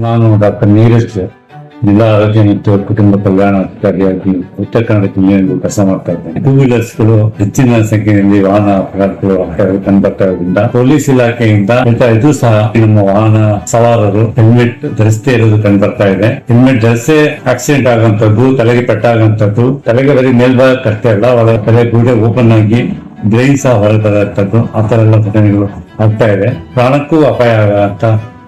ನಾನು ಡಾಕ್ಟರ್ ನೀರಜ್, ಜಿಲ್ಲಾ ಆರೋಗ್ಯ ಮತ್ತು ಕುಟುಂಬ ಕಲ್ಯಾಣ ಅಧಿಕಾರಿಯಾಗಿ ಉತ್ತರ ಕನ್ನಡ ಜಿಲ್ಲೆಯಲ್ಲಿ ಕೆಲಸ ಮಾಡ್ತಾ ಇದ್ದೇನೆ. ಟೂ ವೀಲರ್ಸ್ಗಳು ಹೆಚ್ಚಿನ ಸಂಖ್ಯೆಯಲ್ಲಿ ವಾಹನ ಅಪಘಾತಗಳು ಕಂಡುಬರ್ತಾದ್ರಿಂದ ಪೊಲೀಸ್ ಇಲಾಖೆಯಿಂದ ಇದು ಸಹ ನಮ್ಮ ವಾಹನ ಸವಾರರು ಹೆಲ್ಮೆಟ್ ಧರಿಸದೇ ಇರೋದು ಕಂಡುಬರ್ತಾ ಇದೆ. ಹೆಲ್ಮೆಟ್ ಧರಿಸೇ ಆಕ್ಸಿಡೆಂಟ್ ಆಗುವಂತದ್ದು, ತಲೆಗೆ ಪೆಟ್ಟಾಗುವಂತದ್ದು, ತಲೆಗೆ ಬರೀ ಮೇಲ್ಭಾಗಕ್ಕೆ ಅಷ್ಟೇ ಅಲ್ಲ, ಒಳ ತಲೆ ಗೂಡೆ ಓಪನ್ ಆಗಿ ಬ್ರೈನ್ ಸಹ ಹೊರಬರುವಂತದ್ದು, ಆ ತರ ಎಲ್ಲ ಘಟನೆಗಳು ಆಗ್ತಾ ಇದೆ. ಪ್ರಾಣಕ್ಕೂ ಅಪಾಯ ಆಗುವಂತ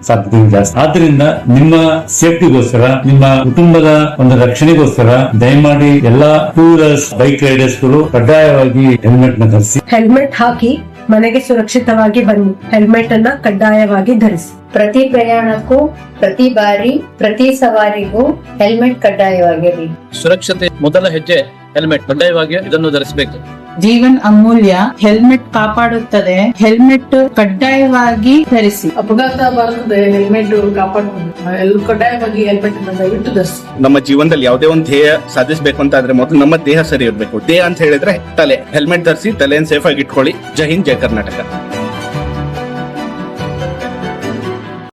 ಸಾಧ್ಯತೆ ಜಾಸ್ತಿ. ಆದ್ರಿಂದ ನಿಮ್ಮ ಸೇಫ್ಟಿಗೋಸ್ಕರ, ನಿಮ್ಮ ಕುಟುಂಬದ ಒಂದು ರಕ್ಷಣೆಗೋಸ್ಕರ ದಯಮಾಡಿ ಎಲ್ಲಾ ಟೂ ವೀಲರ್ಸ್, ಬೈಕ್ ರೈಡರ್ಸ್ ಗಳು ಕಡ್ಡಾಯವಾಗಿ ಹೆಲ್ಮೆಟ್ ನ ಧರಿಸಿ. ಹೆಲ್ಮೆಟ್ ಹಾಕಿ ಮನೆಗೆ ಸುರಕ್ಷಿತವಾಗಿ ಬನ್ನಿ. ಹೆಲ್ಮೆಟ್ ಅನ್ನ ಕಡ್ಡಾಯವಾಗಿ ಧರಿಸಿ. ಪ್ರತಿ ಪ್ರಯಾಣಕ್ಕೂ, ಪ್ರತಿ ಬಾರಿ, ಪ್ರತಿ ಸವಾರಿಗೂ ಹೆಲ್ಮೆಟ್ ಕಡ್ಡಾಯವಾಗಿರಲಿ. ಸುರಕ್ಷತೆ ಮೊದಲ ಹೆಜ್ಜೆ ಹೆಲ್ಮೆಟ್. ಕಡ್ಡಾಯವಾಗಿ ಇದನ್ನು ಧರಿಸಬೇಕು. ಜೀವನ್ ಅಮೂಲ್ಯ. ಹೆಲ್ಮೆಟ್ ಕಾಪಾಡುತ್ತದೆ. ಹೆಲ್ಮೆಟ್ ಕಡ್ಡಾಯವಾಗಿ ಧರಿಸಿ. ಅಪಘಾತ ಬರ್ತದೆ, ಹೆಲ್ಮೆಟ್ ಕಾಪಾಡ್ಕೊಂಡು ಎಲ್ಲರೂ ಕಡ್ಡಾಯವಾಗಿ ಹೆಲ್ಮೆಟ್ ದಯವಿಟ್ಟು ಧರಿಸಿ. ನಮ್ಮ ಜೀವನದಲ್ಲಿ ಯಾವುದೇ ಒಂದು ಧ್ಯೇಯ ಸಾಧಿಸಬೇಕು ಅಂತ ಆದ್ರೆ ಮೊದಲು ನಮ್ಮ ದೇಹ ಸರಿ ಇರಬೇಕು. ದೇಹ ಅಂತ ಹೇಳಿದ್ರೆ ತಲೆ. ಹೆಲ್ಮೆಟ್ ಧರಿಸಿ, ತಲೆಯನ್ನು ಸೇಫ್ ಆಗಿ ಇಟ್ಕೊಳ್ಳಿ. ಜೈ ಹಿಂದ್, ಜೈ ಕರ್ನಾಟಕ.